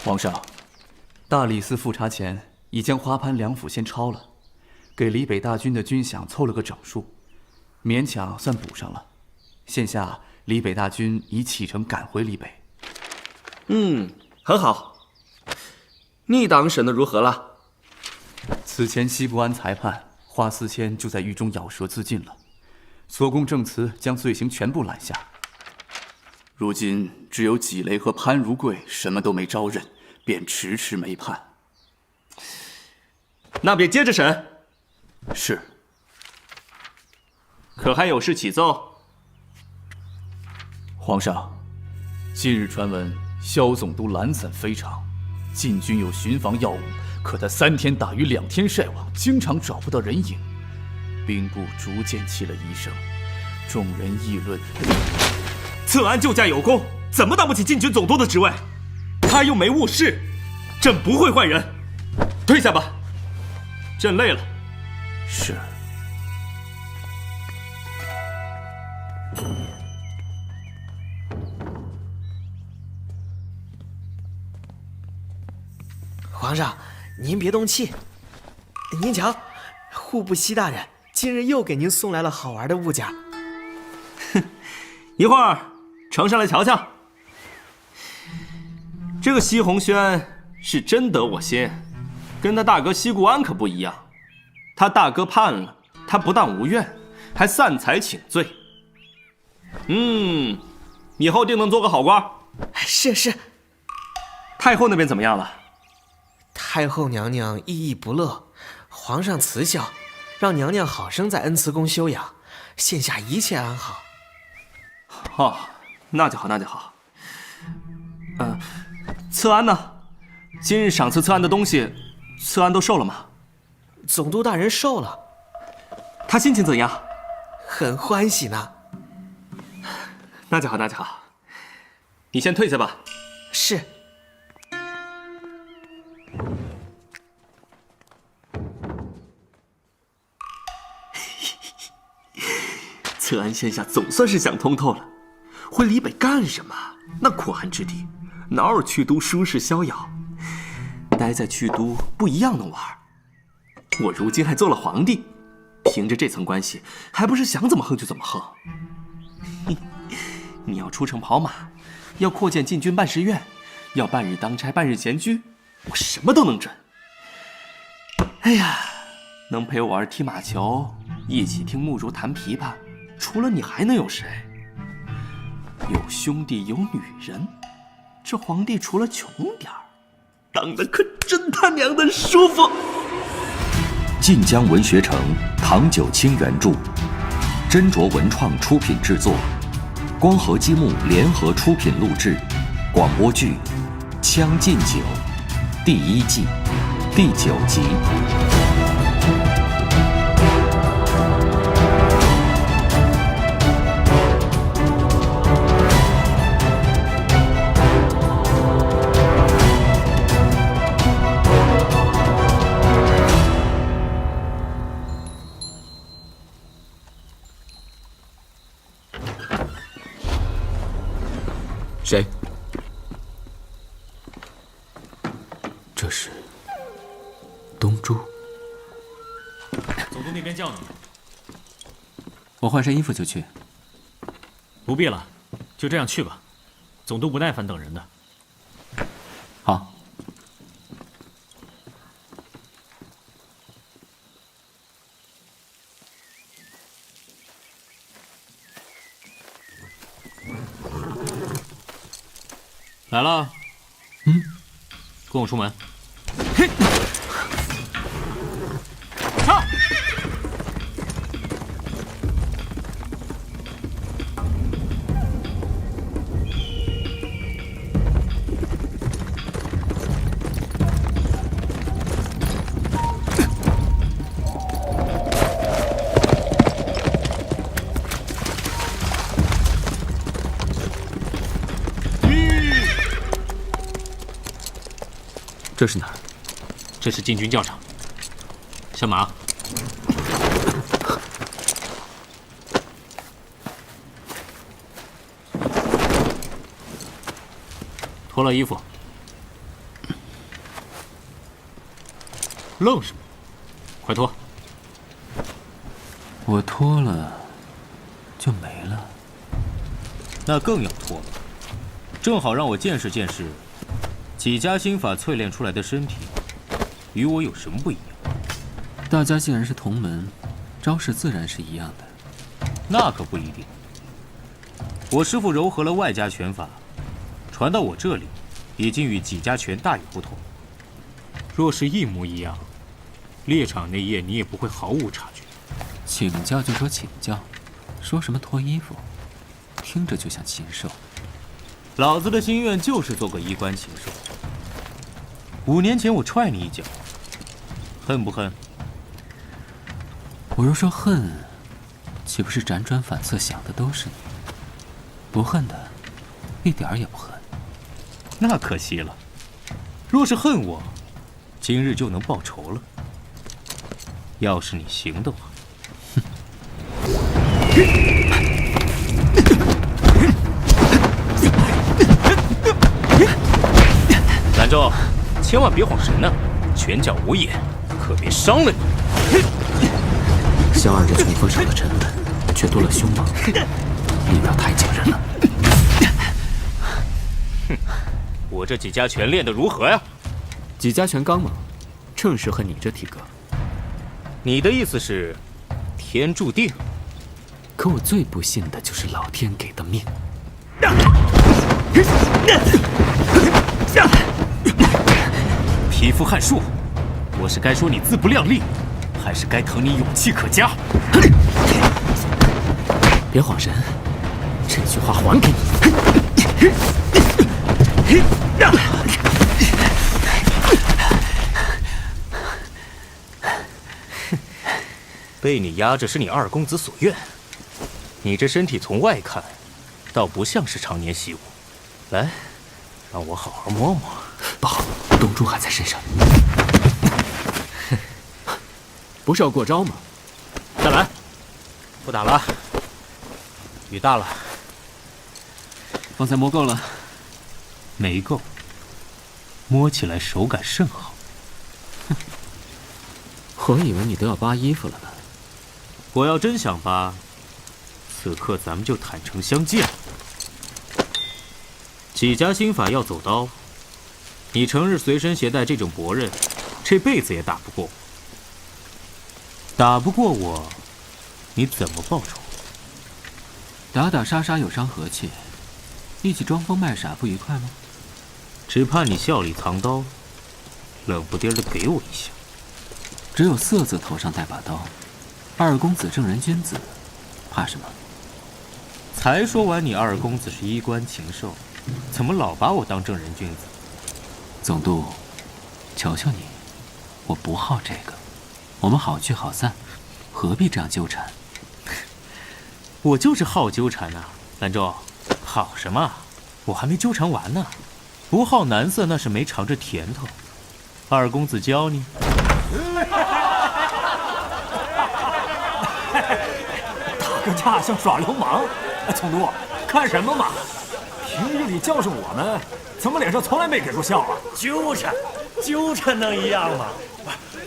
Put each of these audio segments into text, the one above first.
皇上，大理寺复查前已将花潘两府先抄了，给李北大军的军饷凑了个整数，勉强算补上了。现下李北大军已启程赶回李北。很好。逆党审得如何了？此前西部安裁判花思谦就在狱中咬舌自尽了，所供证词将罪行全部揽下。如今只有纪雷和潘如贵什么都没招认，便迟迟没判。那便接着审。是。可还有事启奏？皇上，近日传闻萧总督懒散非常，禁军有巡防要务，可他3天打鱼2天晒网，经常找不到人影。兵部逐渐起了疑声，众人议论。策安救驾有功，怎么当不起禁军总督的职位？他又没误事，朕不会换人。退下吧，朕累了。是。皇上，您别动气。您瞧，户部西大人今日又给您送来了好玩的物件。一会儿呈上来瞧瞧。这个西红轩是真得我心，跟他大哥西固安可不一样。他大哥判了，他不但无怨，还散财请罪。以后定能做个好官。是。太后那边怎么样了？太后娘娘意不乐，皇上慈孝，让娘娘好生在恩慈宫休养，现下一切安好。哦，那就好，那就好。策安呢？今日赏赐策安的东西，策安都受了吗？总督大人受了。他心情怎样？很欢喜呢。那就好，那就好。你先退下吧。是。策安现下总算是想通透了，回李北干什么？那酷寒之地，哪有去都舒适逍遥？待在去都不一样能玩。我如今还做了皇帝，凭着这层关系，还不是想怎么横就怎么横？你要出城跑马，要扩建禁军办事院，要半日当差半日闲居，我什么都能准。哎呀，能陪我玩踢马球，一起听慕如弹琵琶，除了你还能有谁？有兄弟有女人，这皇帝除了穷点儿，当的可真他娘的舒服。晋江文学城唐九卿原著，斟酌文创出品制作，光合积木联合出品录制，广播剧《将进酒》第1季第9集。谁？这是东珠。总督那边叫你。我换身衣服就去。不必了，就这样去吧。总督不耐烦等人的。好。来了。跟我出门。上！这是哪儿？这是禁军教场。下马。脱了衣服。愣什么？快脱！我脱了，就没了。那更要脱了，正好让我见识见识，几家心法淬炼出来的身体，与我有什么不一样？大家既然是同门，招式自然是一样的。那可不一定。我师父糅合了外家拳法，传到我这里，已经与几家拳大有不同。若是一模一样，猎场那夜你也不会毫无察觉。请教就说请教，说什么脱衣服，听着就像禽兽。老子的心愿就是做个衣冠禽兽。5年前我踹你一脚，恨不恨？我若说恨，岂不是辗转反侧想的都是你？不恨的，一点儿也不恨。那可惜了。若是恨我，今日就能报仇了。要是你行的话。兰州，千万别晃神呐！拳脚无眼，可别伤了你。小二这拳锋少了沉稳，却多了凶猛，力道太惊人了。哼，我这几家拳练得如何呀？几家拳刚猛，正适合你这体格。你的意思是，天注定？可我最不信的就是老天给的命。匹夫撼树，我是该说你自不量力，还是该疼你勇气可嘉？别晃神，这句话还给你。被你压着是你二公子所愿。你这身体从外看，倒不像是常年习武。来，让我好好摸摸。不好，东珠还在身上。不是要过招吗？再来，不打了，雨大了。方才摸够了？没够，摸起来手感甚好。我以为你都要扒衣服了呢。我要真想扒，此刻咱们就坦诚相见。几家心法要走刀，你成日随身携带这种薄刃，这辈子也打不过我。打不过我，你怎么报仇？打打杀杀有伤和气，一起装疯卖傻不愉快吗？只怕你笑里藏刀，冷不丁的给我一下。只有色字头上带把刀，二公子正人君子，怕什么？才说完你二公子是衣冠禽兽，怎么老把我当正人君子？总督，求求你，我不好这个，我们好聚好散，何必这样纠缠？我就是好纠缠呐，兰州，好什么？我还没纠缠完呢。不好男色那是没尝着甜头。二公子教你。打个架像耍流氓，总督看什么嘛？平日里教训我们，怎么脸上从来没给过笑啊？纠缠能一样吗？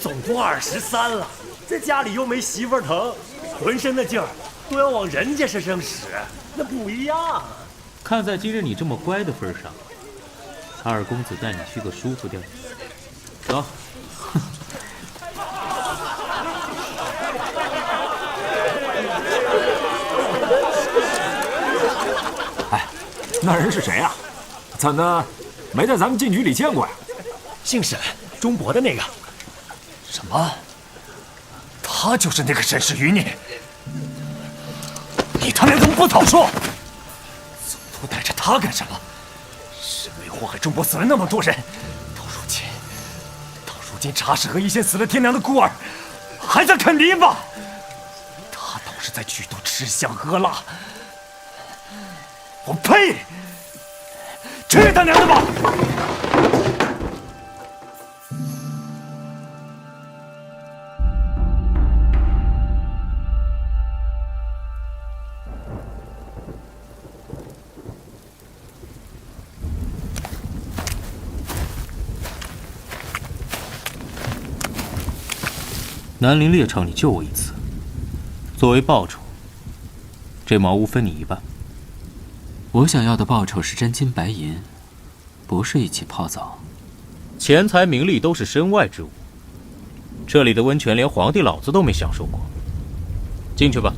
总督23了，在家里又没媳妇儿疼，浑身的劲儿都要往人家身上使，那不一样。看在今日你这么乖的份上，二公子带你去个舒服地儿。走。哎，那人是谁呀？怎的没在咱们禁局里见过呀？姓沈，钟伯的那个。什么？他就是那个沈氏余孽？你他娘怎么不早说？总督带着他干什么？身为祸害中国死了那么多人，到如今茶室和一些死了天娘的孤儿，还在啃篱笆。他倒是在剧毒吃香喝辣。我呸！去他娘的吧！南陵猎场你救我一次，作为报酬，这茅屋分你一半。我想要的报酬是真金白银，不是一起泡澡。钱财名利都是身外之物，这里的温泉连皇帝老子都没享受过。进去吧。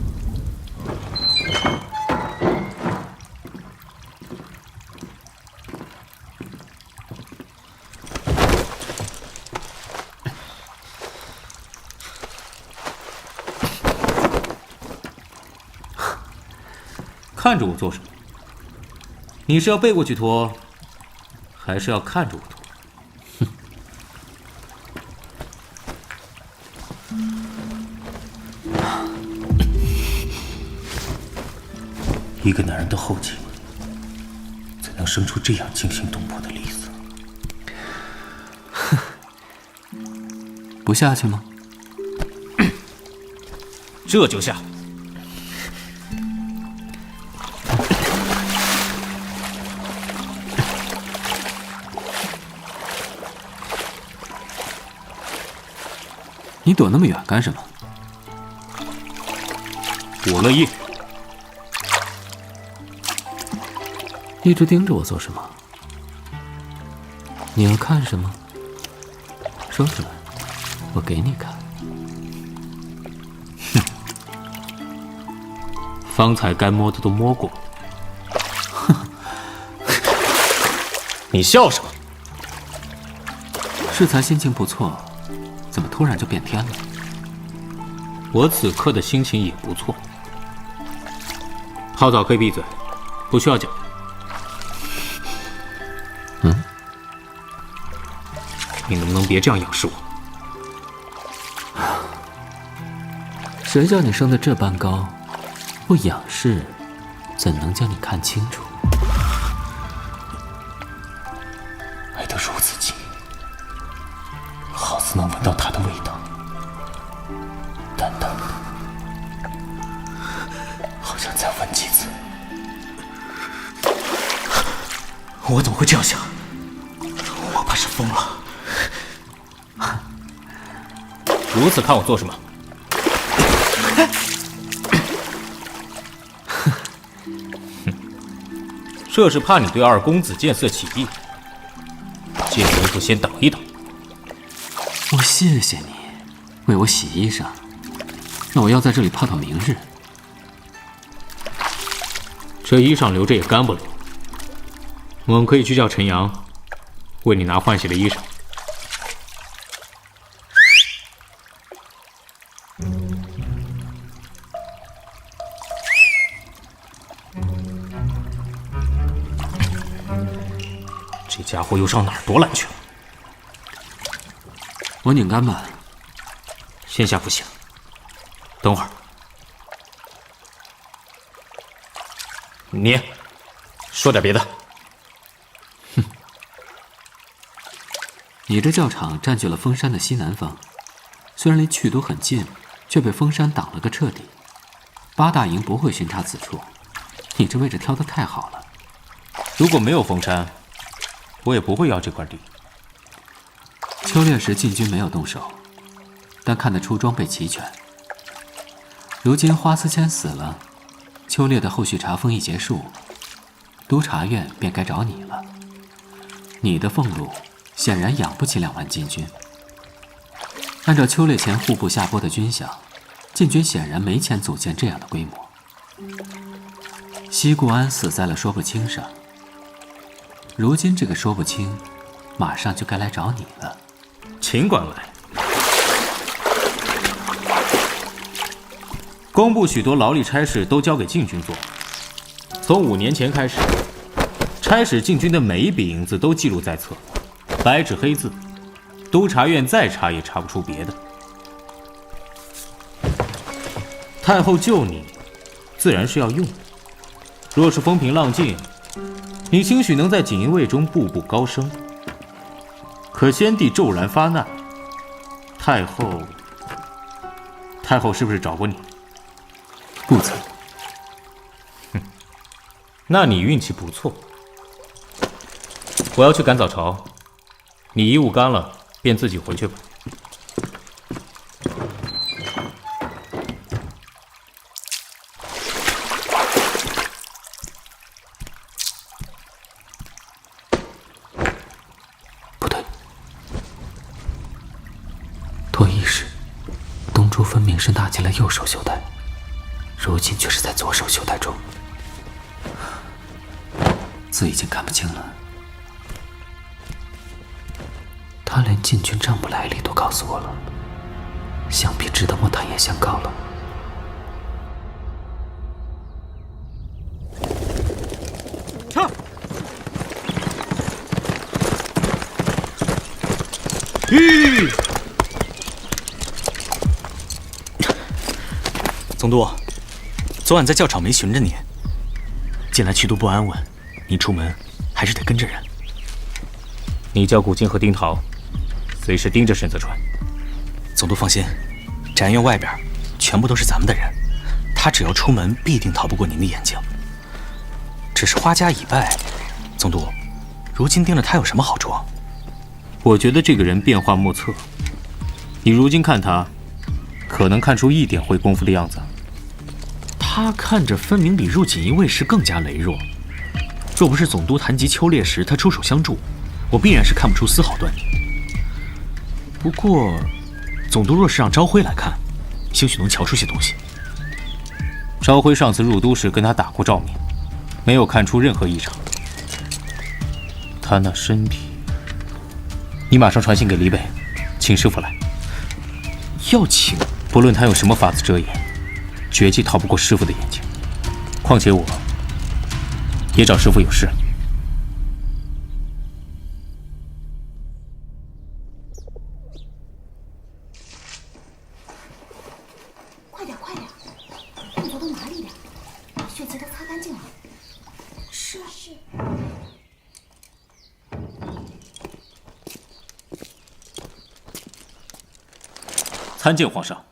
看着我做什么？你是要背过去脱，还是要看着我脱？一个男人的后颈，怎能生出这样惊心动魄的栗子？不下去吗？这就下。你躲那么远干什么？我乐意。一直盯着我做什么？你要看什么？说出来，我给你看。哼，方才该摸的都摸过。你笑什么？适才心情不错，怎么突然就变天了？我此刻的心情也不错。泡澡可以闭嘴，不需要讲。你能不能别这样仰视我？谁叫你生得这般高，不仰视，怎能将你看清楚？爱得如此近，好似能闻到它的味道，淡淡的，好像再闻几次。我怎么会这样想？我怕是疯了。如此看我做什么？这是怕你对二公子见色起意，见功夫先等一等。我谢谢你，为我洗衣裳。那我要在这里泡到明日。这衣裳留着也干不了，我们可以去叫陈阳，为你拿换洗的衣裳。这家伙又上哪儿躲懒去了？我拧干吧。现下不行，等会儿。你说点别的。哼，你这教场占据了峰山的西南方，虽然离曲都很近，却被峰山挡了个彻底。八大营不会巡查此处，你这位置挑得太好了。如果没有峰山，我也不会要这块地。秋猎时禁军没有动手，但看得出装备齐全。如今花思谦死了，秋猎的后续查封一结束，督察院便该找你了。你的俸禄显然养不起2万禁军。按照秋猎前户部下拨的军饷，禁军显然没钱组建这样的规模。西固安死在了说不清上，如今这个说不清，马上就该来找你了。尽管来。工部许多劳力差事都交给禁军做，从5年前开始，差使禁军的每一笔银子都记录在册，白纸黑字，督察院再查也查不出别的。太后救你，自然是要用的。若是风平浪静，你兴许能在锦衣卫中步步高升。可先帝骤然发难，太后是不是找过你？不曾。那你运气不错。我要去赶早朝，你衣物干了便自己回去吧。初分明是纳进了右手袖带，如今却是在左手袖带中，字已经看不清了。他连禁军账目来历都告诉我了，想必值得我坦言相告了。撤！总督，昨晚在教场没寻着你，近来去都不安稳，你出门还是得跟着人。你叫古今和丁桃，随时盯着沈泽川。总督放心，宅院外边全部都是咱们的人，他只要出门，必定逃不过您的眼睛。只是花家已败，总督，如今盯着他有什么好处？我觉得这个人变化莫测，你如今看他，可能看出一点会功夫的样子。他看着分明比入锦衣卫时更加羸弱，若不是总督谈及秋烈时他出手相助，我必然是看不出丝毫端倪。不过，总督若是让朝晖来看，兴许能瞧出些东西。朝晖上次入都时跟他打过照面，没有看出任何异常。他那身体，你马上传信给李北，请师傅来。要请？不论他用什么法子遮掩，绝技逃不过师傅的眼睛。况且我也找师傅有事。快点，动作都麻利点，把血迹都擦干净了。是。参见皇上。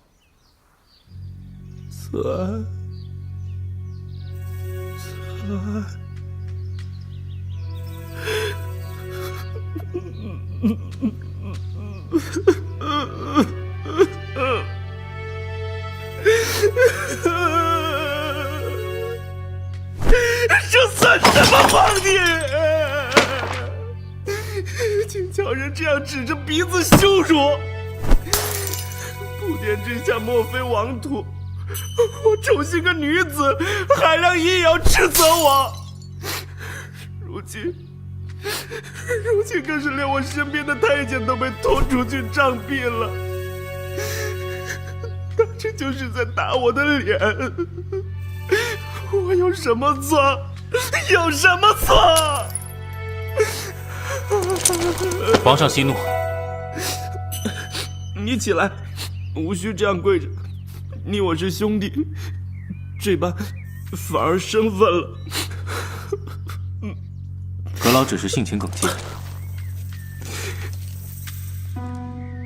这算什么皇帝？竟叫人这样指着鼻子羞辱！普天之下莫非王土，我宠幸个女子，海量姨也要斥责我。如今更是连我身边的太监都被拖出去杖毙了。他这就是在打我的脸。我有什么错？有什么错？皇上息怒。你起来，无需这样跪着。你我是兄弟，这般反而生分了。阁老只是性情耿介。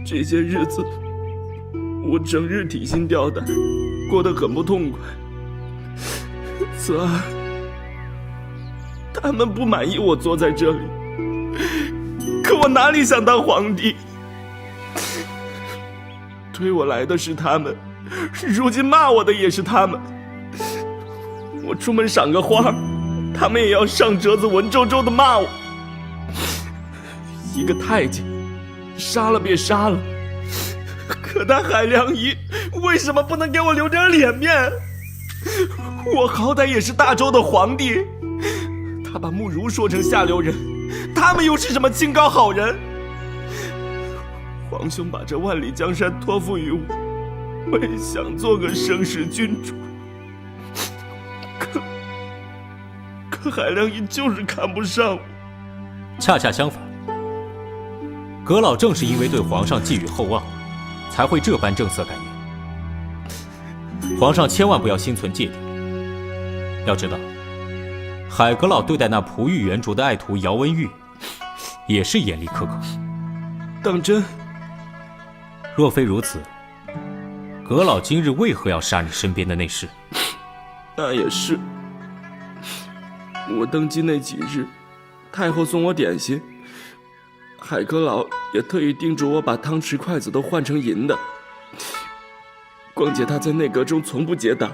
这些日子，我整日提心吊胆，过得很不痛快。慈儿，他们不满意我坐在这里，可我哪里想当皇帝？推我来的是他们，如今骂我的也是他们。我出门赏个花，他们也要上折子文绉绉的骂我。一个太监，杀了便杀了，可他海良仪为什么不能给我留点脸面？我好歹也是大周的皇帝，他把慕容说成下流人，他们又是什么清高好人？皇兄把这万里江山托付于我，我也想做个生时君主，可海良仪就是看不上我。恰恰相反，阁老正是因为对皇上寄予厚望，才会这般正色敢言。皇上千万不要心存芥蒂。要知道，海阁老对待那璞玉原着的爱徒姚文玉，也是严厉苛刻。当真？若非如此，阁老今日为何要杀你身边的内侍？那也是。我登基那几日，太后送我点心，海阁老也特意叮嘱我把汤匙筷子都换成银的。况且他在内阁中从不结党，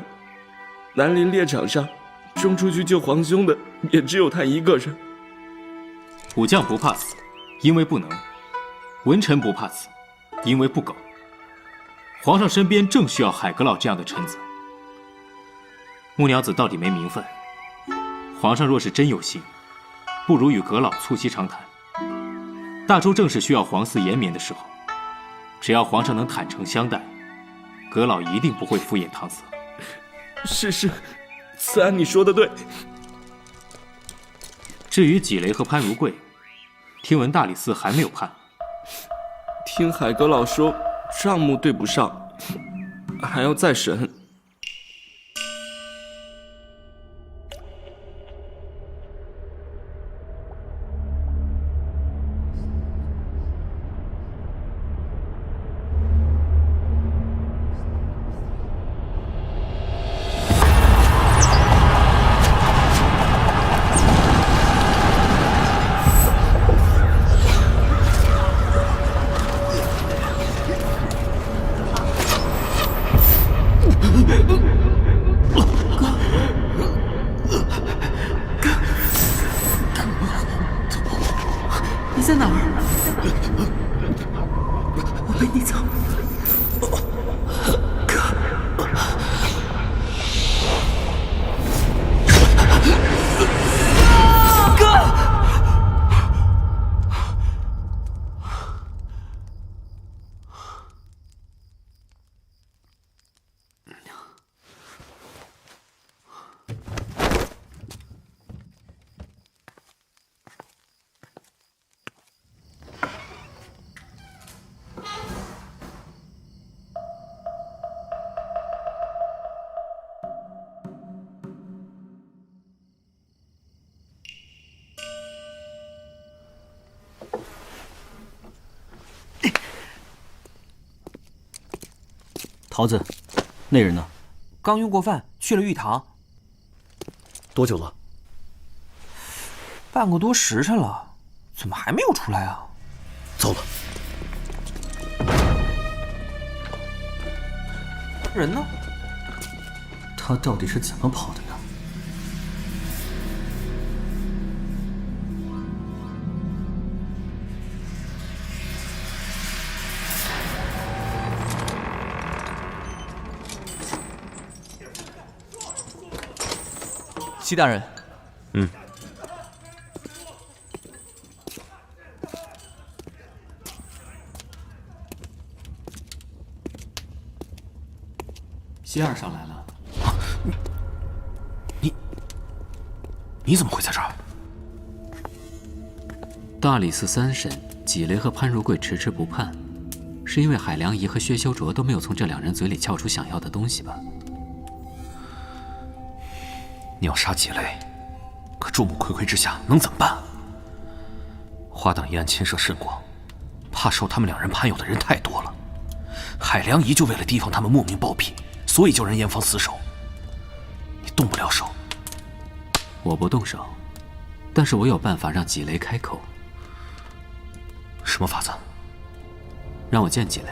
南临猎场上冲出去救皇兄的也只有他一个人。武将不怕死，因为不能；文臣不怕死，因为不苟。皇上身边正需要海阁老这样的臣子。木娘子到底没名分，皇上若是真有心，不如与阁老促膝长谈。大周正是需要皇嗣延绵的时候，只要皇上能坦诚相待，阁老一定不会敷衍搪塞。是，慈安你说的对。至于纪雷和潘如贵，听闻大理寺还没有判。听海阁老说账目对不上，还要再审。你在哪儿？我陪你走。桃子，那人呢？刚用过饭，去了玉堂。多久了？半个多时辰了，怎么还没有出来啊？走了。人呢？他到底是怎么跑的呢？戚大人，希儿上来了。你怎么会在这儿？大理寺3审，纪雷和潘如贵迟迟不判，是因为海良仪和薛修卓都没有从这2人嘴里撬出想要的东西吧？你要杀纪雷，可众目睽睽之下能怎么办？花党一案牵涉甚广，怕受他们2人攀有的人太多了。海良仪就为了提防他们莫名暴毙，所以叫人严防死守。你动不了手。我不动手，但是我有办法让纪雷开口。什么法子？让我见纪雷。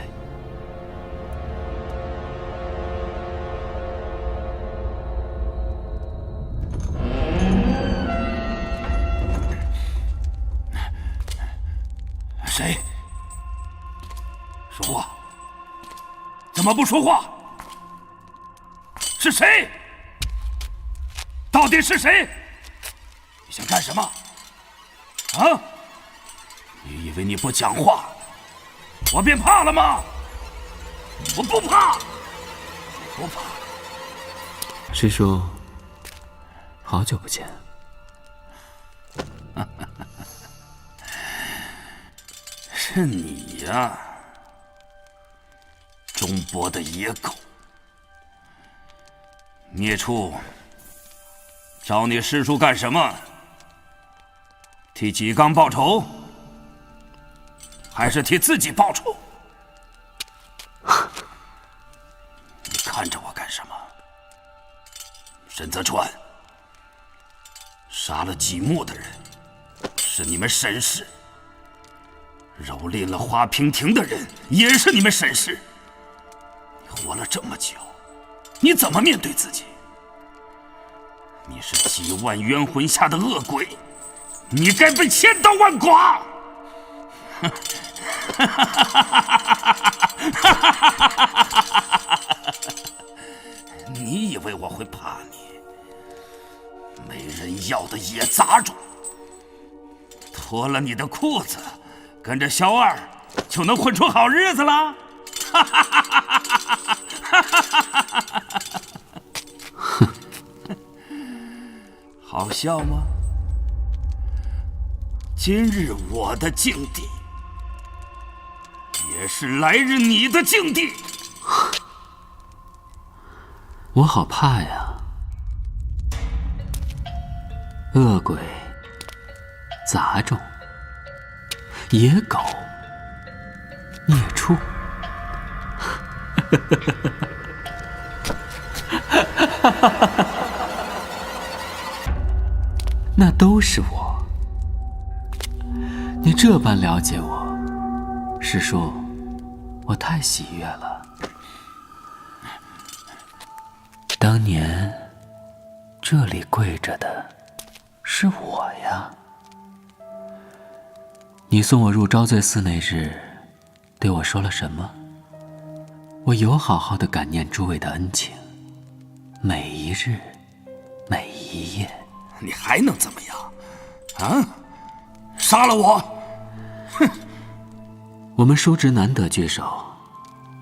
谁？说话！怎么不说话？是谁？到底是谁？你想干什么？啊？你以为你不讲话，我便怕了吗？我不怕，不怕。师叔，好久不见。是你呀，钟伯的野狗！孽畜，找你师叔干什么？替纪刚报仇，还是替自己报仇？你看着我干什么？沈泽川，杀了纪墨的人是你们沈氏。蹂躏了华平亭的人也是你们沈氏。你活了这么久，你怎么面对自己？你是几万冤魂下的恶鬼，你该被千刀万剐！你以为我会怕你？没人要的野杂种！脱了你的裤子，跟着小二就能混出好日子了。哼，好笑吗？今日我的境地，也是来日你的境地。我好怕呀！恶鬼、杂种、野狗、孽畜，那都是我。你这般了解我，师叔，我太喜悦了。当年这里跪着的是我呀。你送我入招罪寺那日，对我说了什么？我有好好的感念诸位的恩情，每一日，每一夜。你还能怎么样？啊？杀了我！哼！我们叔侄难得聚首，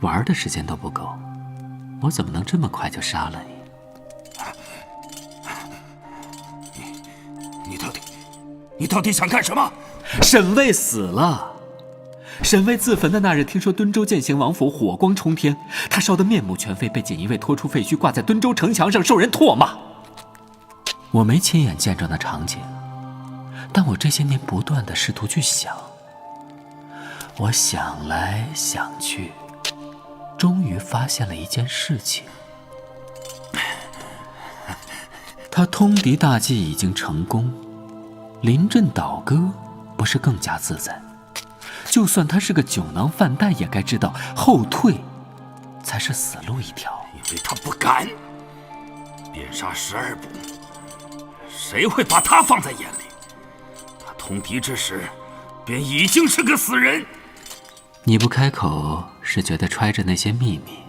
玩的时间都不够，我怎么能这么快就杀了你？你到底想干什么？沈卫死了。沈卫自焚的那日，听说敦州践行王府火光冲天，他烧得面目全非，被锦衣卫拖出废墟，挂在敦州城墙上，受人唾骂。我没亲眼见着那场景，但我这些年不断地试图去想。我想来想去，终于发现了一件事情。他通敌大计已经成功，临阵倒戈不是更加自在？就算他是个酒囊饭袋，也该知道后退才是死路一条。因为他不敢，鞭杀12部，谁会把他放在眼里？他通敌之时，便已经是个死人。你不开口，是觉得揣着那些秘密，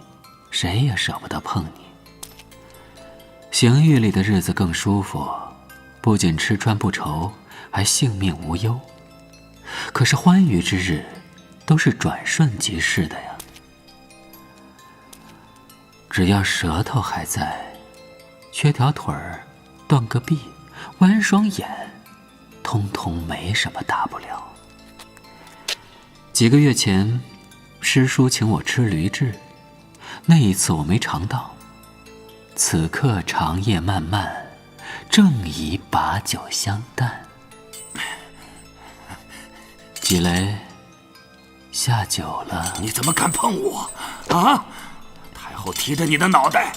谁也舍不得碰你。刑狱里的日子更舒服，不仅吃穿不愁，还性命无忧。可是欢愉之日，都是转瞬即逝的呀。只要舌头还在，缺条腿儿，断个臂，弯双眼，通通没什么大不了。几个月前，师叔请我吃驴翅，那一次我没尝到。此刻长夜漫漫，正宜把酒相伴。几雷，下酒了。你怎么敢碰我？啊！太后提着你的脑袋，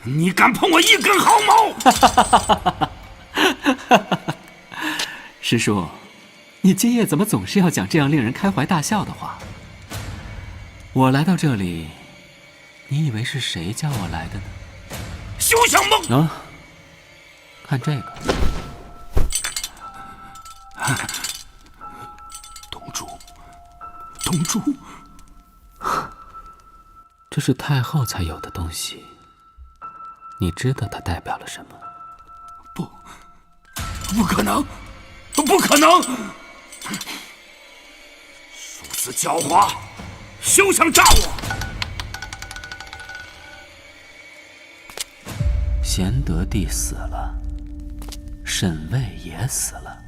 你敢碰我一根毫毛？师叔，你今夜怎么总是要讲这样令人开怀大笑的话？我来到这里，你以为是谁叫我来的呢？休想梦！啊，看这个。东珠，这是太后才有的东西，你知道它代表了什么？不可能，不可能！如此狡猾，休想诈我！贤德帝死了，沈卫也死了，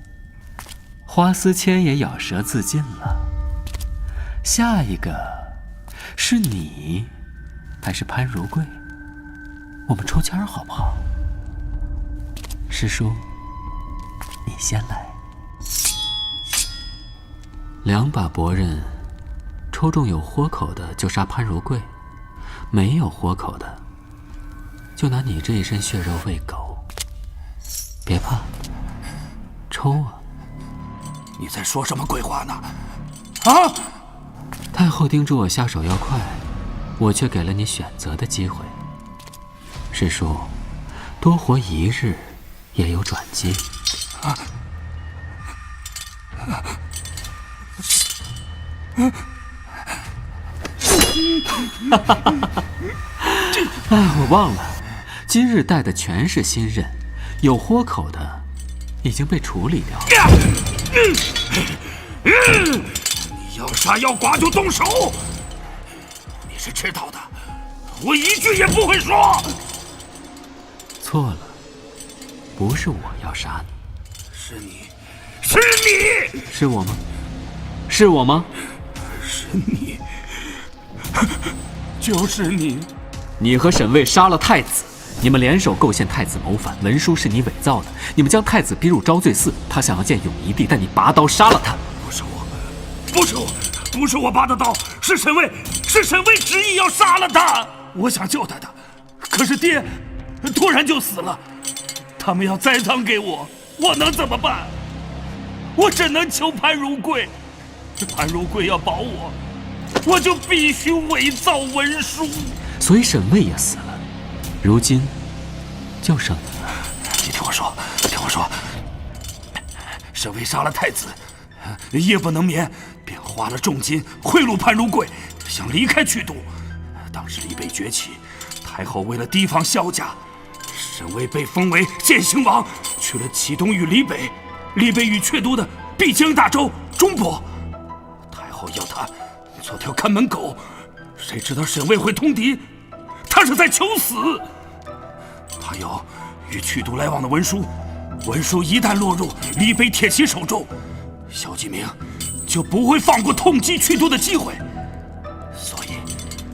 花思谦也咬舌自尽了。下一个是你，还是潘如贵？我们抽签好不好？师叔，你先来。2把拨刃，抽中有豁口的就杀潘如贵，没有豁口的就拿你这一身血肉喂狗。别怕，抽啊！你在说什么鬼话呢？啊！太后叮嘱我下手要快，我却给了你选择的机会。师叔，多活1日也有转机。我忘了，今日带的全是新任，有豁口的已经被处理掉了。你要杀要剐就动手，你是知道的，我一句也不会说。错了，不是我要杀你，是你，是你，是我吗？是我吗？是你，就是你。你和沈卫杀了太子，你们联手构陷太子谋反，文书是你伪造的，你们将太子逼入昭罪寺，他想要见永仪帝，但你拔刀杀了他。不是我，不是我，不是我拔的刀，是沈卫，是沈卫执意要杀了他。我想救他的，可是爹突然就死了，他们要栽赃给我，我能怎么办？我只能求潘如贵，潘如贵要保我，我就必须伪造文书。所以沈卫也死了，如今就剩你了。你听我说，听我说，沈卫杀了太子，夜不能眠，便花了重金贿赂潘如贵，想离开曲都。当时李备崛起，太后为了提防萧家，沈卫被封为践行王，去了启东与李北，李北与阙都的必经大州中伯。太后要他做条看门狗，谁知道沈卫会通敌，他是在求死。他有与曲都来往的文书，文书一旦落入李北铁骑手中，萧继明就不会放过痛击曲都的机会。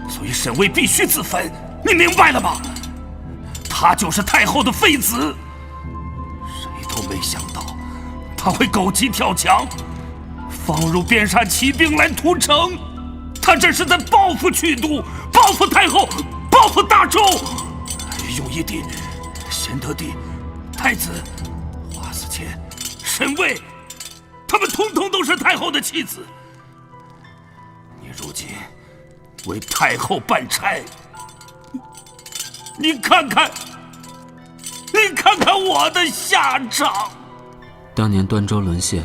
所以沈卫必须自焚，你明白了吗？他就是太后的妃子，谁都没想到他会狗急跳墙，放入边山骑兵来屠城。他这是在报复曲都，报复太后，报复大周。永仪帝、贤德帝、太子、华思谦、沈卫，他们统统都是太后的妻子。你如今为太后办差，你看看我的下场。当年端州沦陷，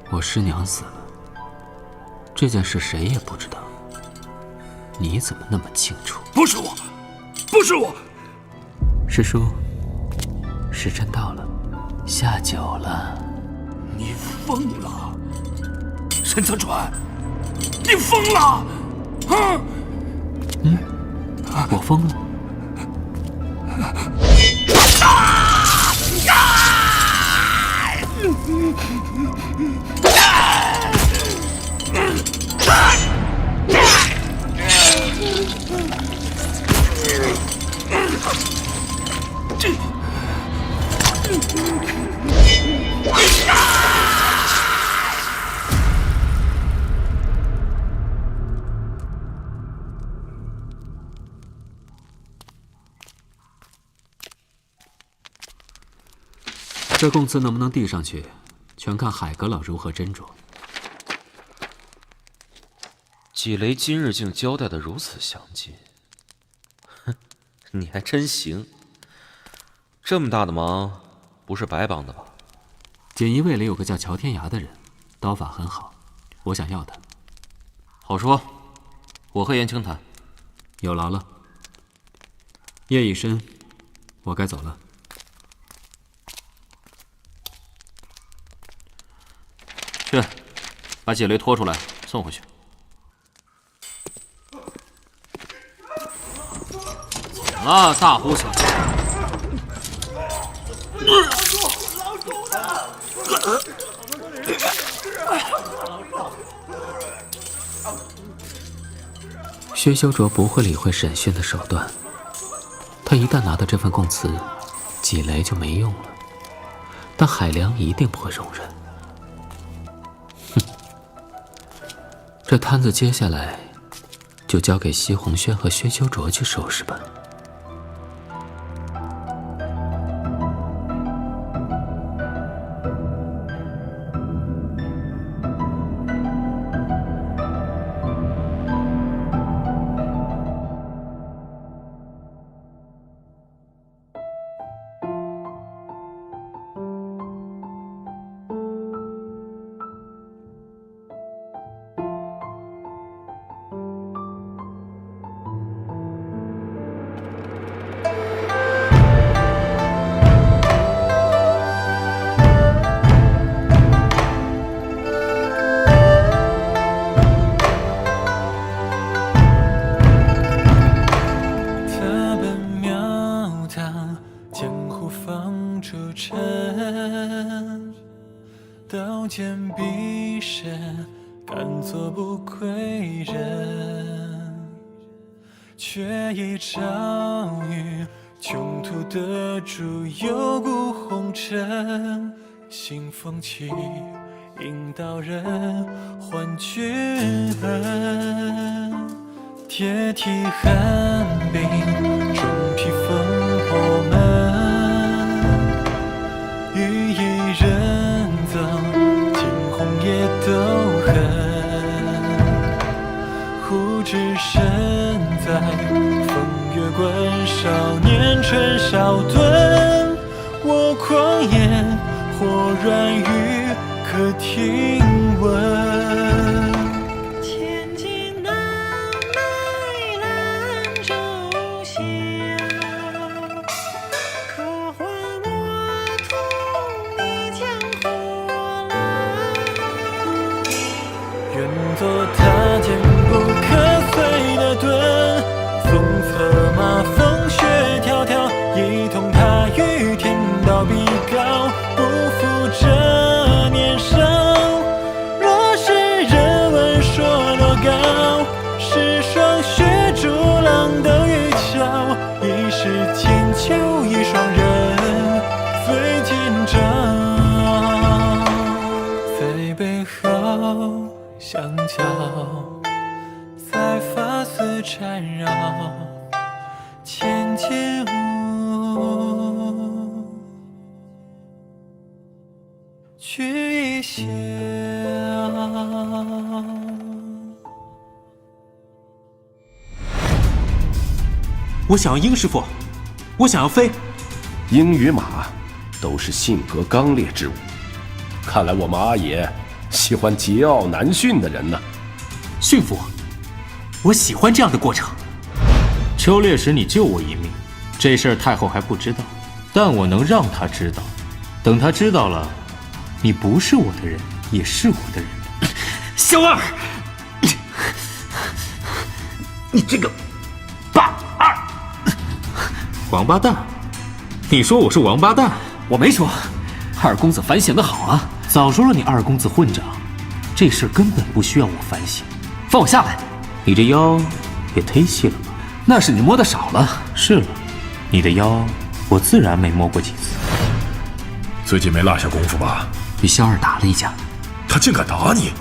我师娘死了，这件事谁也不知道，你怎么那么清楚？不是我，不是我。师叔，时辰到了，下酒了。你疯了，沈泽川，你疯了！我疯了。这供词能不能递上去，全看海阁老如何斟酌。纪雷今日竟交代得如此详尽，哼，你还真行。这么大的忙，不是白帮的吧？锦衣卫里有个叫乔天涯的人，刀法很好，我想要他。好说，我和颜青谈。有劳了。夜已深，我该走了。去，把纪雷拖出来，送回去。怎么了，大呼小叫？薛修卓不会理会审讯的手段，他一旦拿到这份供词，纪雷就没用了。但海良一定不会容忍。这摊子接下来就交给西红轩和薛修卓去收拾吧。一场雨，穷途的主有股红尘，新风起，引导人还君恩。铁蹄寒冰，重披烽火门，予一人赠，惊鸿也都恨。忽知身在风月关，少年春少敦。我狂言，或软语，可听闻。千金难买兰州香，可还我土地江湖来。愿做他坚不可摧的盾，纵策马风雪迢迢，一同踏于天道比高，不负这年少。若是人问说多高，是霜雪逐浪等于桥，一世千秋一双人最天照，在背后相交，在发丝缠绕，浅浅舞，去一笑。我想要鹰师傅，我想要飞。鹰与马都是性格刚烈之物，看来我们阿爷喜欢桀骜难驯的人呢。驯服我，我喜欢这样的过程。秋烈时你救我一命，这事儿太后还不知道，但我能让她知道。等她知道了，你不是我的人，也是我的人。小二，你这个王八蛋！你说我是王八蛋？我没说。二公子反省的好啊！早说了你二公子混账，这事根本不需要我反省。放我下来！你这腰也忒细了吧？那是你摸的少了。是了，你的腰我自然没摸过几次。最近没落下功夫吧？与萧二打了一架。他竟敢打你！